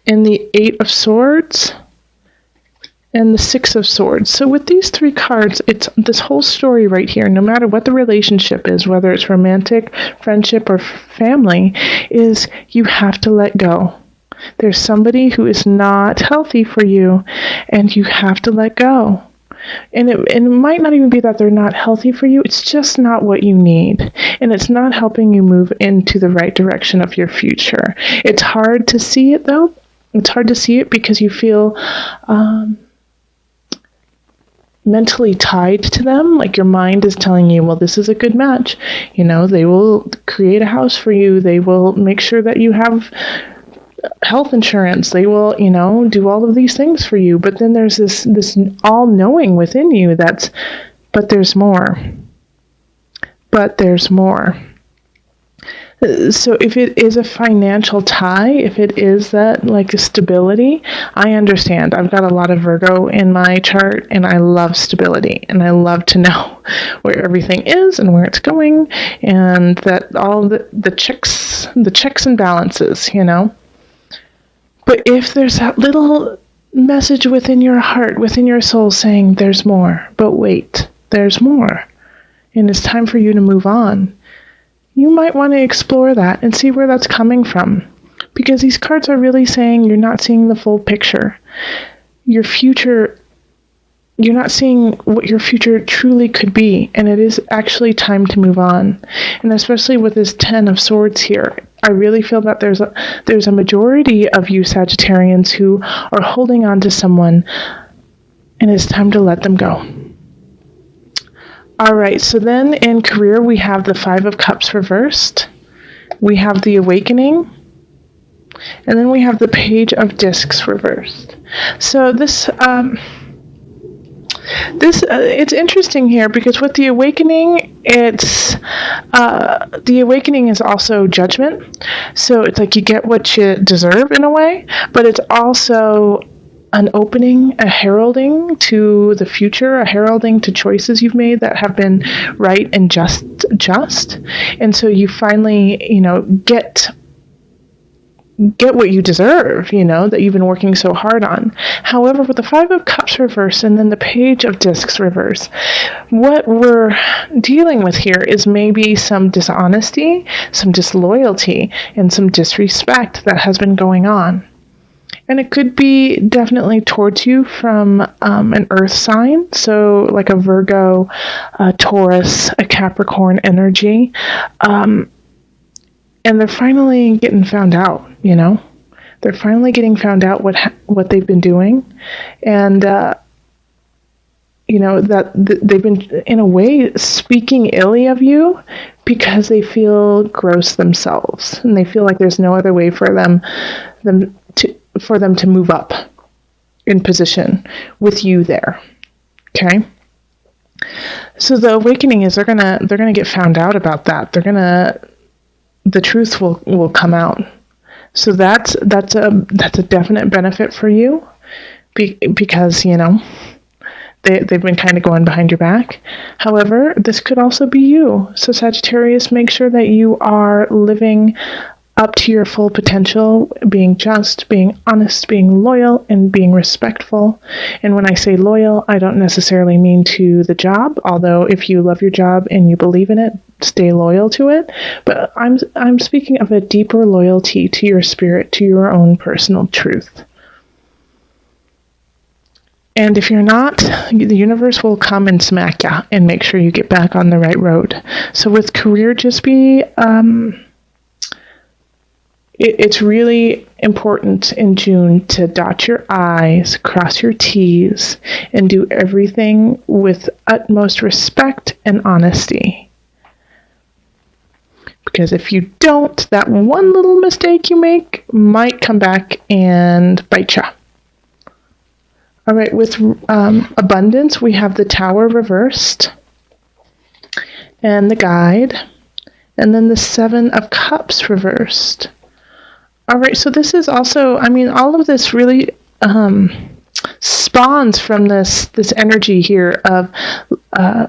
and the Eight of Swords, and the Six of Swords. So with these three cards, it's this whole story right here, no matter what the relationship is, whether it's romantic, friendship, or family, is you have to let go. There's somebody who is not healthy for you, and you have to let go. And it might not even be that they're not healthy for you. It's just not what you need. And it's not helping you move into the right direction of your future. It's hard to see it, though. It's hard to see it because you feel mentally tied to them. Like your mind is telling you, well, this is a good match. You know, they will create a house for you. They will make sure that you have health insurance. They will, you know, do all of these things for you. But then there's this all-knowing within you that's, but there's more. But there's more. So if it is a financial tie, if it is that like a stability, I understand. I've got a lot of Virgo in my chart, and I love stability, and I love to know where everything is and where it's going, and that all the checks and balances, you know. But if there's that little message within your heart, within your soul saying there's more, but wait, there's more, and it's time for you to move on, you might want to explore that and see where that's coming from. Because these cards are really saying you're not seeing the full picture. Your future, you're not seeing what your future truly could be. And it is actually time to move on. And especially with this 10 of Swords here, I really feel that there's a majority of you Sagittarians who are holding on to someone, and it's time to let them go. All right, so then in career, we have the Five of Cups reversed. We have the Awakening. And then we have the Page of Discs reversed. So this it's interesting here because with the Awakening, the Awakening is also judgment. So it's like you get what you deserve in a way, but it's also an opening, a heralding to the future, a heralding to choices you've made that have been right and just. And so you finally, you know, get what you deserve, you know, that you've been working so hard on. However, with the Five of Cups reverse and then the Page of Discs reverse, what we're dealing with here is maybe some dishonesty, some disloyalty, and some disrespect that has been going on. And it could be definitely towards you from an earth sign, so like a Virgo, a Taurus, a Capricorn energy. And they're finally getting found out, you know. They're finally getting found out what they've been doing. And, you know, that they've been, in a way, speaking illy of you because they feel gross themselves. And they feel like there's no other way for them to move up in position with you there. Okay? So the Awakening is they're gonna get found out about that. The truth will come out. So that's a definite benefit for you because, you know, they've been kind of going behind your back. However, this could also be you. So Sagittarius, make sure that you are living up to your full potential, being just, being honest, being loyal, and being respectful. And when I say loyal, I don't necessarily mean to the job, although if you love your job and you believe in it, stay loyal to it. But I'm speaking of a deeper loyalty to your spirit, to your own personal truth. And if you're not, the universe will come and smack you and make sure you get back on the right road. So with career, just be... It's really important in June to dot your I's, cross your T's, and do everything with utmost respect and honesty. Because if you don't, that one little mistake you make might come back and bite you. All right, with abundance, we have the Tower reversed, and the Guide, and then the Seven of Cups reversed. All right, so this is also, I mean, all of this really spawns from this energy here of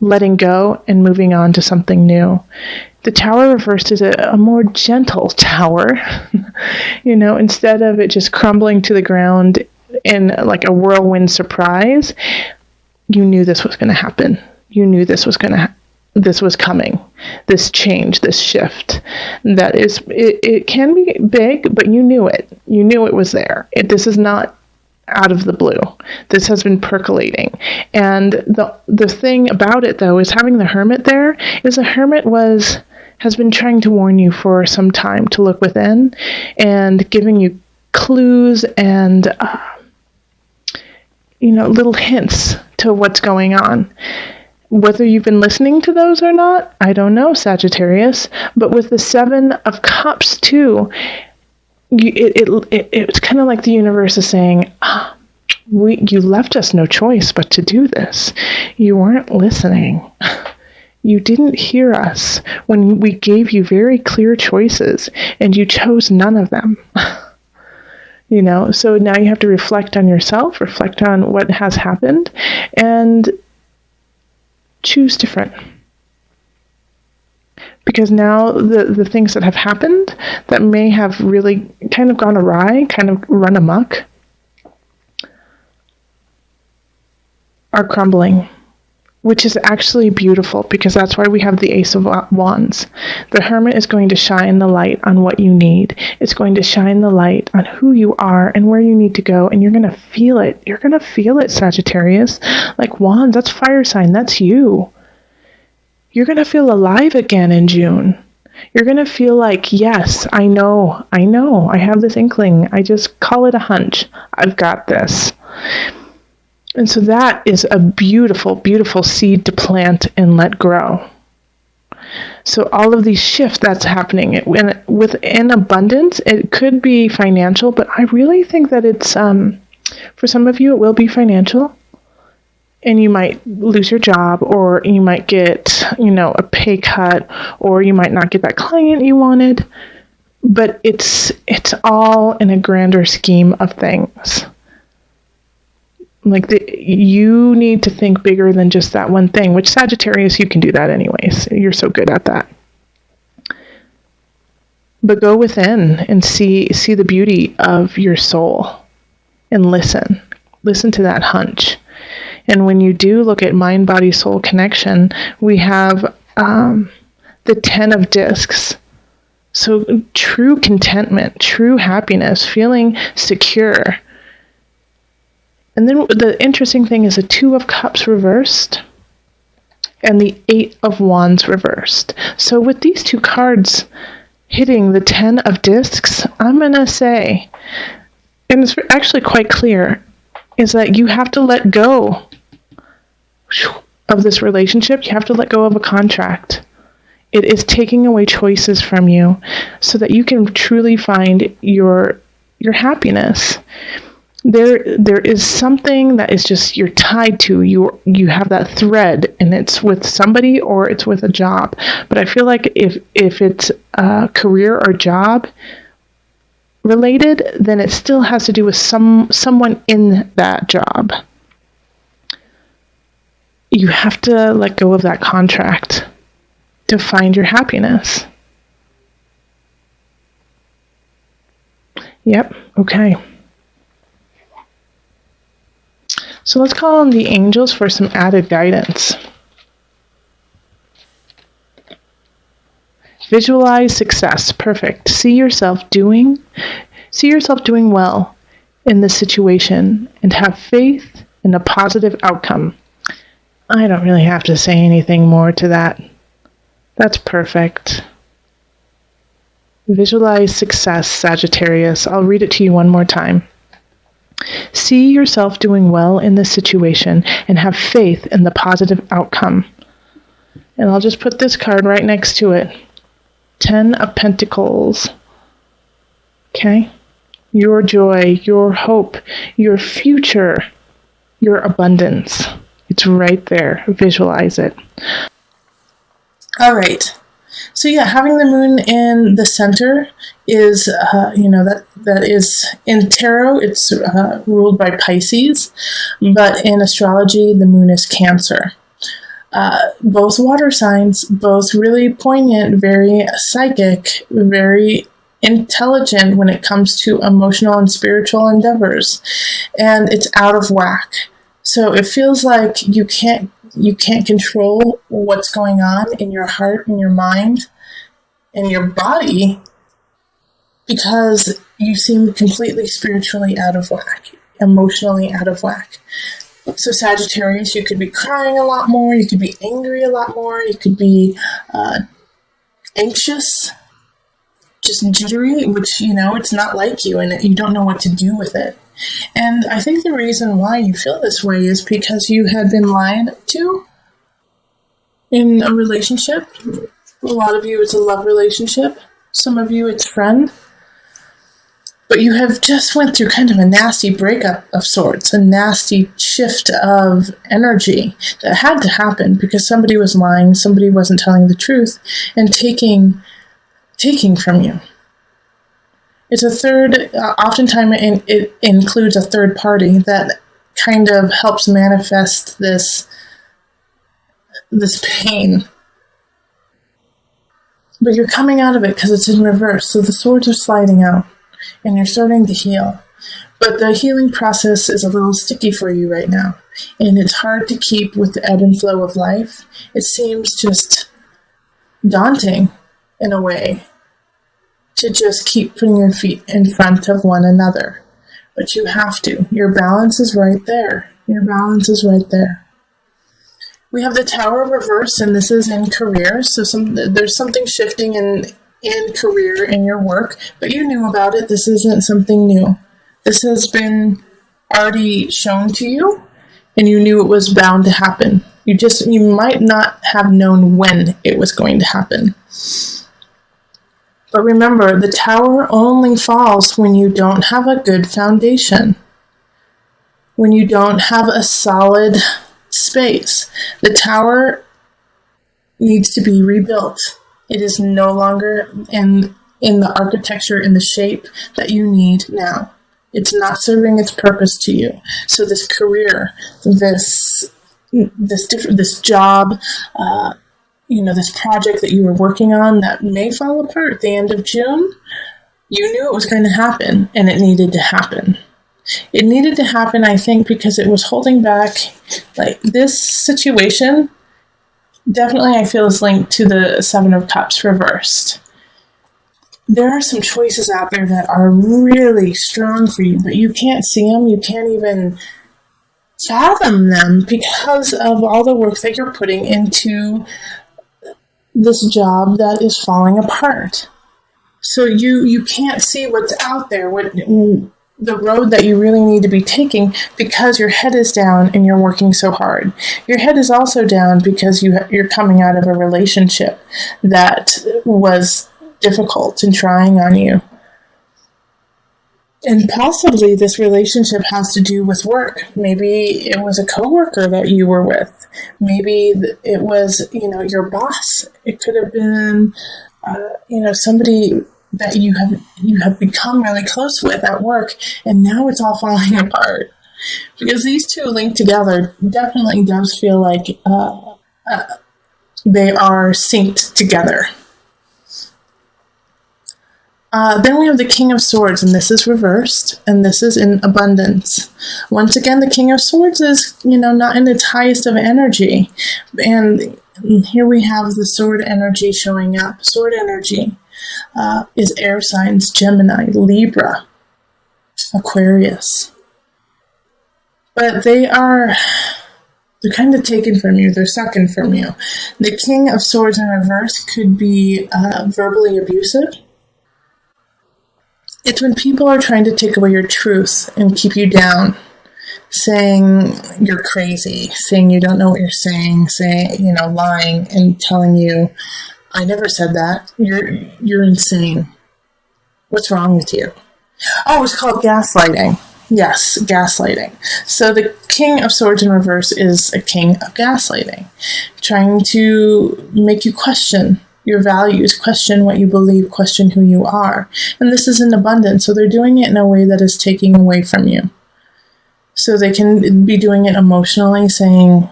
letting go and moving on to something new. The tower reversed is a more gentle tower, instead of it just crumbling to the ground in like a whirlwind surprise. You knew this was going to happen. You knew this was coming. This change, this shift. That is, it can be big, but you knew it. You knew it was there. This is not out of the blue. This has been percolating. And the thing about it, though, is having the Hermit there, is the Hermit has been trying to warn you for some time to look within and giving you clues and little hints to what's going on. Whether you've been listening to those or not, I don't know, Sagittarius. But with the Seven of Cups too, it's kind of like the universe is saying, you left us no choice but to do this. You weren't listening. You didn't hear us when we gave you very clear choices, and you chose none of them. So now you have to reflect on yourself, reflect on what has happened, and choose different. Because now the things that have happened that may have really kind of gone awry, kind of run amok, are crumbling. Which is actually beautiful, because that's why we have the Ace of Wands. The Hermit is going to shine the light on what you need. It's going to shine the light on who you are and where you need to go, and you're going to feel it. You're going to feel it, Sagittarius. Like Wands, that's fire sign. That's you. You're going to feel alive again in June. You're going to feel like, yes, I know, I have this inkling. I just call it a hunch. I've got this. And so that is a beautiful, beautiful seed to plant and let grow. So all of these shifts that's happening within abundance, it could be financial, but I really think that it's, for some of you, it will be financial. And you might lose your job, or you might get, a pay cut, or you might not get that client you wanted. But it's all in a grander scheme of things. Like you need to think bigger than just that one thing, which Sagittarius, you can do that anyways. You're so good at that. But go within and see the beauty of your soul and listen. Listen to that hunch. And when you do look at mind, body, soul connection, we have the 10 of discs. So true contentment, true happiness, feeling secure. And then the interesting thing is the 2 of Cups reversed and the 8 of Wands reversed. So with these two cards hitting the 10 of discs, I'm going to say, and it's actually quite clear, is that you have to let go of this relationship. You have to let go of a contract. It is taking away choices from you so that you can truly find your happiness. There is something that is just you're tied to. You have that thread, and it's with somebody or it's with a job. But I feel like if it's career or job related, then it still has to do with someone in that job. You have to let go of that contract to find your happiness. Yep, okay. So let's call on the angels for some added guidance. Visualize success. Perfect. See yourself doing well in this situation and have faith in a positive outcome. I don't really have to say anything more to that. That's perfect. Visualize success, Sagittarius. I'll read it to you one more time. See yourself doing well in this situation and have faith in the positive outcome. And I'll just put this card right next to it. 10 of Pentacles. Okay? Your joy, your hope, your future, your abundance. It's right there. Visualize it. All right. So yeah, having the moon in the center is, that is in tarot. It's ruled by Pisces, but in astrology, the moon is Cancer. Both water signs, both really poignant, very psychic, very intelligent when it comes to emotional and spiritual endeavors, and it's out of whack. So it feels like you can't control what's going on in your heart, in your mind, in your body, because you seem completely spiritually out of whack, emotionally out of whack. So Sagittarius, you could be crying a lot more, you could be angry a lot more, you could be anxious, just jittery, which, it's not like you, and you don't know what to do with it. And I think the reason why you feel this way is because you had been lied to in a relationship. A lot of you, it's a love relationship. Some of you, it's friend. But you have just went through kind of a nasty breakup of sorts, a nasty shift of energy that had to happen because somebody was lying, somebody wasn't telling the truth, and taking from you. It's a third, oftentimes it includes a third party that kind of helps manifest this pain. But you're coming out of it because it's in reverse, so the swords are sliding out, and you're starting to heal. But the healing process is a little sticky for you right now, and it's hard to keep with the ebb and flow of life. It seems just daunting in a way to just keep putting your feet in front of one another. But you have to. Your balance is right there. Your balance is right there. We have the Tower reverse, and this is in career. So there's something shifting in career, in your work, but you knew about it. This isn't something new. This has been already shown to you, and you knew it was bound to happen. You might not have known when it was going to happen. But remember, the Tower only falls when you don't have a good foundation, when you don't have a solid space. The Tower needs to be rebuilt. It is no longer in the architecture, in the shape that you need now. It's not serving its purpose to you. So this career, this job, this project that you were working on that may fall apart at the end of June, you knew it was going to happen, and it needed to happen. It needed to happen, I think, because it was holding back, like, this situation. Definitely, I feel is linked to the Seven of Cups reversed. There are some choices out there that are really strong for you, but you can't see them. You can't even fathom them because of all the work that you're putting into this job that is falling apart. So you can't see what's out there, the road that you really need to be taking, because your head is down and you're working so hard. Your head is also down because you're coming out of a relationship that was difficult and trying on you. And possibly this relationship has to do with work. Maybe it was a coworker that you were with. Maybe it was, your boss. It could have been, somebody that you have become really close with at work, and now it's all falling apart. Because these two linked together definitely does feel like they are synced together. Then we have the King of Swords, and this is reversed, and this is in abundance. Once again, the King of Swords is, not in its highest of energy. And here we have the sword energy showing up. Sword energy is air signs: Gemini, Libra, Aquarius. But they're kind of taken from you. They're sucking from you. The King of Swords in reverse could be verbally abusive. It's when people are trying to take away your truth and keep you down, saying you're crazy, saying you don't know what you're saying, lying and telling you, I never said that. You're insane. What's wrong with you? Oh, it's called gaslighting. Yes, gaslighting. So the King of Swords in reverse is a king of gaslighting, trying to make you question your values, question what you believe, question who you are. And this is in abundance, so they're doing it in a way that is taking away from you. So they can be doing it emotionally, saying,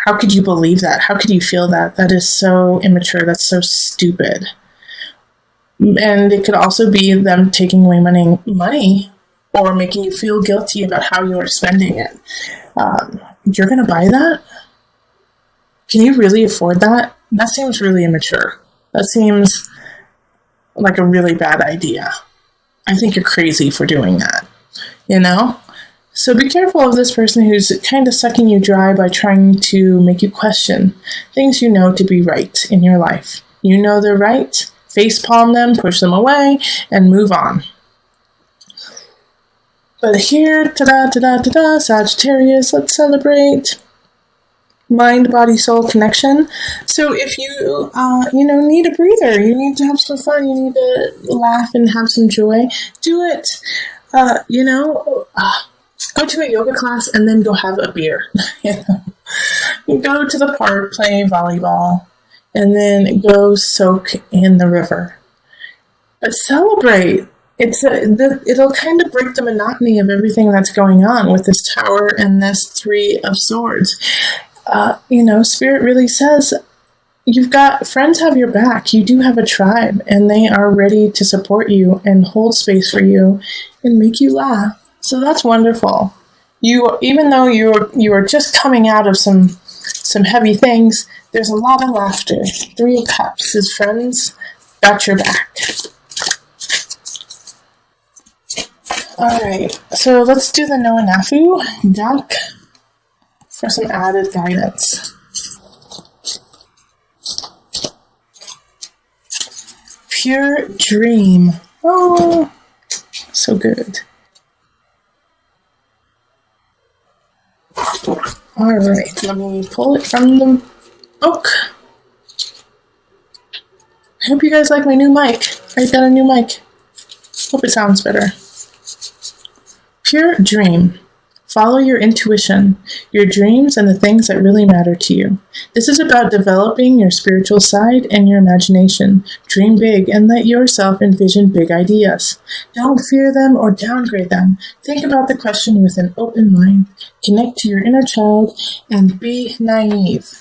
how could you believe that? How could you feel that? That is so immature. That's so stupid. And it could also be them taking away money or making you feel guilty about how you are spending it. You're going to buy that? Can you really afford that? That seems really immature. That seems like a really bad idea. I think you're crazy for doing that, So be careful of this person who's kind of sucking you dry by trying to make you question things you know to be right in your life. You know they're right, facepalm them, push them away, and move on. But here, Sagittarius, let's celebrate mind, body, soul connection. So if you, need a breather, you need to have some fun, you need to laugh and have some joy, do it. Go to a yoga class and then go have a beer. Go to the park, play volleyball, and then go soak in the river. But celebrate. It'll kind of break the monotony of everything that's going on with this Tower and this Three of Swords. Spirit really says you've got friends have your back. You do have a tribe, and they are ready to support you and hold space for you and make you laugh. So that's wonderful. Even though you are just coming out of some heavy things, there's a lot of laughter. 3 of Cups, his friends got your back. Alright, so let's do the Noah Nafu deck for some added guidance. Pure Dream. Oh, so good. Alright, let me pull it from the book. I hope you guys like my new mic. I got a new mic. Hope it sounds better. Pure Dream. Follow your intuition, your dreams, and the things that really matter to you. This is about developing your spiritual side and your imagination. Dream big and let yourself envision big ideas. Don't fear them or downgrade them. Think about the question with an open mind. Connect to your inner child and be naive.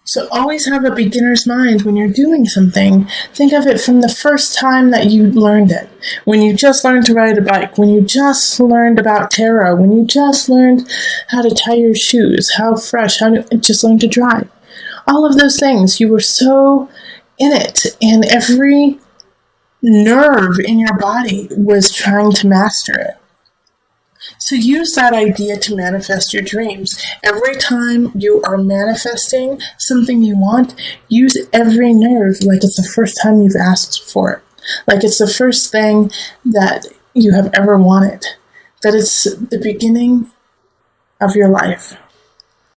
So always have a beginner's mind when you're doing something. Think of it from the first time that you learned it. When you just learned to ride a bike, when you just learned about tarot, when you just learned how to tie your shoes, how to just learn to drive. All of those things, you were so in it, and every nerve in your body was trying to master it. So use that idea to manifest your dreams. Every time you are manifesting something you want, use every nerve like it's the first time you've asked for it. Like it's the first thing that you have ever wanted. That it's the beginning of your life.